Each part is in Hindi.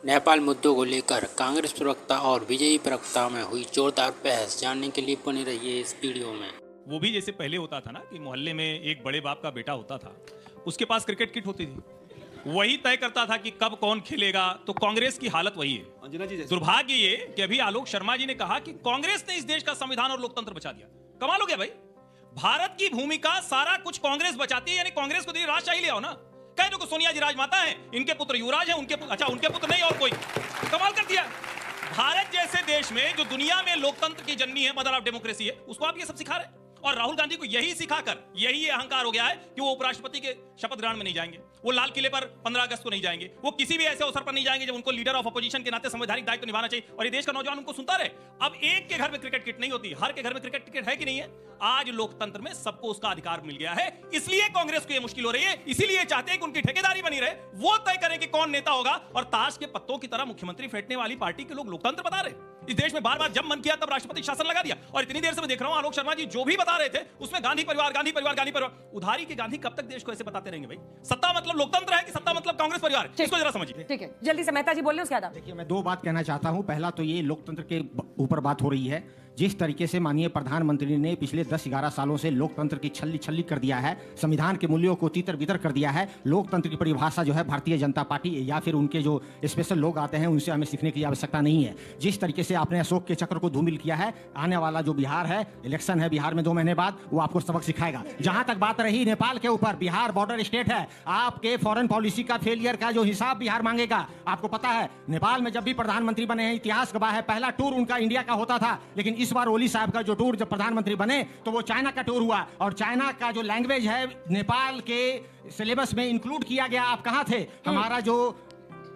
नेपाल मुद्दों को लेकर कांग्रेस प्रवक्ता और बीजेपी प्रवक्ता में हुई जोरदार बहस। जानने के लिए बने रहिए इस वीडियो में। वो भी जैसे पहले होता था ना कि मोहल्ले में एक बड़े बाप का बेटा होता था, उसके पास क्रिकेट किट होती थी, वही तय करता था कि कब कौन खेलेगा। तो कांग्रेस की हालत वही है। दुर्भाग्य ये कि अभी आलोक शर्मा जी ने कहा कि कांग्रेस ने इस देश का संविधान और लोकतंत्र बचा दिया। कमाल हो गया भाई, भारत की भूमिका सारा कुछ कांग्रेस बचाती है, यानी कांग्रेस को दिल्ली राजशाही ले आओ ना। कह दो कि सोनिया जी राजमाता है, इनके पुत्र युवराज हैं, उनके पुत्र नहीं और कोई। कमाल कर दिया। भारत जैसे देश में जो दुनिया में लोकतंत्र की जननी है, मदर ऑफ डेमोक्रेसी है, उसको आप ये सब सिखा रहे हैं। और राहुल गांधी को यही सिखाकर यही अहंकार हो गया है कि वो उपराष्ट्रपति के शपथ ग्रहण में नहीं जाएंगे, वो लाल किले पर 15 अगस्त को नहीं जाएंगे, वो किसी भी ऐसे अवसर पर नहीं जाएंगे जब उनको लीडर ऑफ अपोजिशन के नाते संवैधानिक दायित्व निभाना चाहिए। और ये देश का नौजवान उनको सुनता रहे। अब एक के घर में क्रिकेट किट नहीं होती, हर के घर में क्रिकेट किट है कि नहीं है। आज लोकतंत्र में सबको उसका अधिकार मिल गया है, इसलिए कांग्रेस को यह मुश्किल हो रही है, इसीलिए चाहते हैं कि उनकी ठेकेदारी बनी रहे, वो तय करें कि कौन नेता होगा। और ताश के पत्तों की तरह मुख्यमंत्री फेंटने वाली पार्टी के लोग लोकतंत्र बता रहे। इस देश में बार बार जब मन किया तब राष्ट्रपति शासन लगा दिया। और इतनी देर से मैं देख रहा हूं आलोक शर्मा जी जो भी बता रहे थे उसमें गांधी परिवार, गांधी परिवार, गांधी परिवार। उधारी के गांधी कब तक देश को ऐसे बताते रहेंगे भाई? सत्ता मतलब लोकतंत्र है कि सत्ता मतलब कांग्रेस परिवार? इसको जरा समझिए। ठीक है, जल्दी से मेहता जी बोल रहे हो, उसके बाद देखिए, मैं दो बात कहना चाहता हूं। पहला तो ये लोकतंत्र के ऊपर बात हो रही है। जिस तरीके से माननीय प्रधानमंत्री ने पिछले 10-11 सालों से लोकतंत्र की छल्ली कर दिया है, संविधान के मूल्यों को तीतर बितर कर दिया है। लोकतंत्र की परिभाषा जो है भारतीय जनता पार्टी या फिर उनके जो स्पेशल लोग आते हैं उनसे हमें सीखने की आवश्यकता नहीं है। जिस तरीके से आपने अशोक के चक्र को धूमिल किया है, आने वाला जो बिहार है, इलेक्शन है बिहार में 2 महीने बाद, वो आपको सबक सिखाएगा। जहां तक बात रही नेपाल के ऊपर, बिहार बॉर्डर स्टेट है, आपके फॉरेन पॉलिसी का फेलियर का जो हिसाब बिहार मांगेगा। आपको पता है नेपाल में जब भी प्रधानमंत्री बने हैं, इतिहास गवाह है, पहला टूर उनका इंडिया का होता था, लेकिन इस बार ओली साहब का जो टूर जब प्रधानमंत्री बने तो वो चाइना का टूर हुआ। और चाइना का जो लैंग्वेज है नेपाल के सिलेबस में इंक्लूड किया गया। आप कहां थे? हमारा जो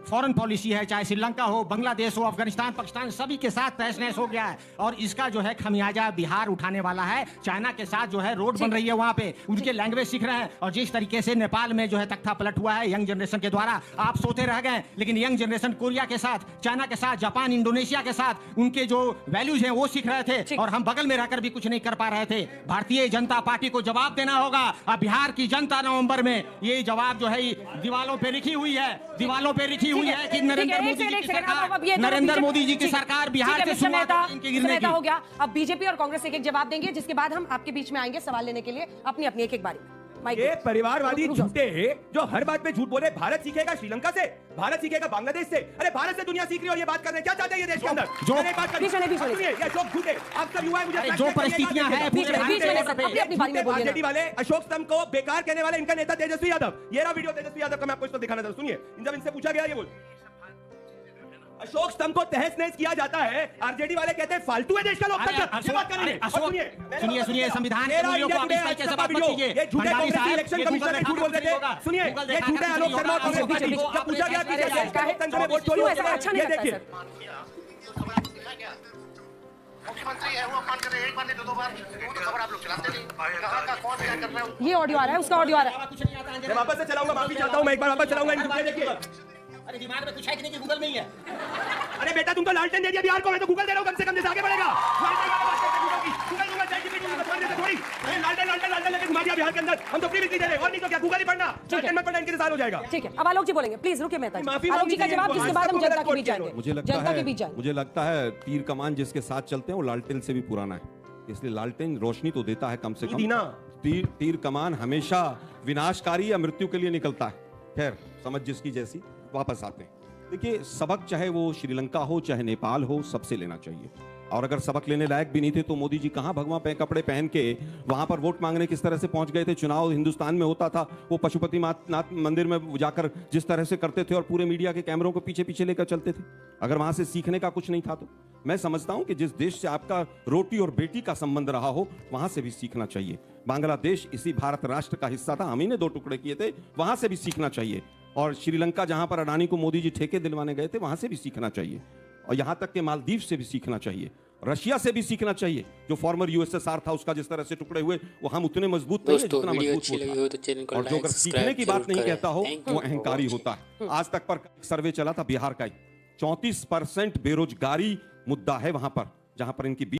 फॉरेन पॉलिसी है, चाहे श्रीलंका हो, बांग्लादेश हो, अफगानिस्तान, पाकिस्तान, सभी के साथ तहस नहस हो गया है। और इसका जो है खमियाजा बिहार उठाने वाला है। चाइना के साथ जो है रोड बन रही है, वहां पे उनके लैंग्वेज सीख रहे हैं। और जिस तरीके से नेपाल में जो है तख्ता पलट हुआ है यंग जनरेशन के द्वारा, आप सोते रह गए। लेकिन यंग जनरेशन कोरिया के साथ, चाइना के साथ, जापान, इंडोनेशिया के साथ उनके जो वैल्यूज हैं वो सीख रहे थे। और हम बगल में रहकर भी कुछ नहीं कर पा रहे थे। भारतीय जनता पार्टी को जवाब देना होगा। अब बिहार की जनता नवंबर में ये जवाब जो है दीवालों पे लिखी हुई है, दीवालों पे लिखी हुई है कि नरेंद्र मोदी जी की सरकार बिहार के शुरुआत हो गया। अब बीजेपी और कांग्रेस एक एक जवाब देंगे, जिसके बाद हम आपके बीच में आएंगे सवाल लेने के लिए अपनी अपनी एक एक बारी। ये परिवारवादी झूठे हैं जो हर बात पे झूठ बोले। भारत सीखेगा श्रीलंका से, भारत सीखेगा बांग्लादेश से। अरे भारत से दुनिया सीख रही है और ये बात कर रहे हैं। क्या चाहते हैं ये देश के अंदर? जो बात कर ये लोग झूठे। आप सब युवा मुझे जो परिस्थितियां हैं आरजेडी वाले अशोक स्तंभ को बेकार कहने वाले इनका नेता तेजस्वी यादव। ये रहा वीडियो तेजस्वी यादव का, मैं आपको इसको दिखाना था। सुनिए, जब इनसे पूछा गया ये बोल, अशोक स्तंभ को तहस नहस किया जाता है, आरजेडी वाले कहते हैं फालतू है देश का लोकतंत्र। सुनिए, संविधान के मूल्यों को आप इस तरीके से बात मत कीजिए। ये झूठे कांग्रेस इलेक्शन कमीशन ने झूठ बोल रहे थे। सुनिए, ये झूठे आलोक शर्मा और कांग्रेस पार्टी जब पूछा गया कि कैसे लोकतंत्र में वोट चोरी होती है, ये देखिए। मुख्यमंत्री है वो अपमान कर रहे हैं, एक बार नहीं दो बार, वो तो खबर आप लोग चलाते नहीं। कहां का कौन क्या कर रहा है? ये ऑडियो आ रहा है, उसका ऑडियो आ रहा है। मैं वापस से चलाऊंगा, माफी चाहता हूं, मैं एक बार वापस चलाऊंगा। देखिए, अरे दिमाग में कुछ है कि नहीं कि गूगल में ही है? अरे बेटा तुम तो लालटेन दे दिया बिहार को, मैं तो गूगल दे रहा हूं। कम से कम देश आगे बढ़ेगा। लालटेन लेके घुमा दिया बिहार के अंदर। हम तो फ्री बिजली दे रहे हैं, और नहीं तो क्या गूगल ही पढ़ना, लालटेन में पढ़ना, इनके साल हो जाएगा। ठीक है, अब आलोक जी बोलेंगे, प्लीज रुकिए मेहता जी। आलोक जी का जवाब, जिसके बाद हम जनता के बीच जाएंगे। मुझे लगता है तीर कमान जिसके साथ चलते हैं वो लालटेन से भी पुराना है, इसलिए लालटेन रोशनी तो देता है कम से कम। तीर कमान हमेशा विनाशकारी या मृत्यु के लिए निकलता है। खैर, समझ जिसकी जैसी। वापस आते हैं। देखिए, सबक चाहे वो श्रीलंका हो चाहे नेपाल हो, सबसे लेना चाहिए। और अगर सबक लेने लायक भी नहीं थे तो मोदी जी कहां भगवा पे कपड़े पहन के वहां पर वोट मांगने किस तरह से पहुंच गए थे? चुनाव हिंदुस्तान में होता था, वो पशुपति नाथ मंदिर में जाकर जिस तरह से करते थे और पूरे मीडिया के कैमरों को पीछे पीछे लेकर चलते थे। अगर वहां से सीखने का कुछ नहीं था तो मैं समझता हूं कि जिस देश से आपका रोटी और बेटी का संबंध रहा हो वहां से भी सीखना चाहिए। बांग्लादेश इसी भारत राष्ट्र का हिस्सा था, हम ही ने 2 टुकड़े किए थे, वहां से भी सीखना चाहिए। और श्रीलंका जहां पर अडानी को मोदी जी ठेके दिलवाने गए थे, वहां से भी सीखना चाहिए। और यहां तक के मालदीव से भी सीखना चाहिए, रशिया से भी सीखना चाहिए। जो फॉर्मर यूएसएसआर था उसका जिस तरह से टुकड़े हुए, वो हम उतने मजबूत नहीं है जितना मजबूत होता। और जो अगर सीखने की बात नहीं कहता हो वो अहंकारी होता है। आज तक पर सर्वे चला था बिहार का ही, 34% बेरोजगारी मुद्दा है वहां पर, जहां पर इनकी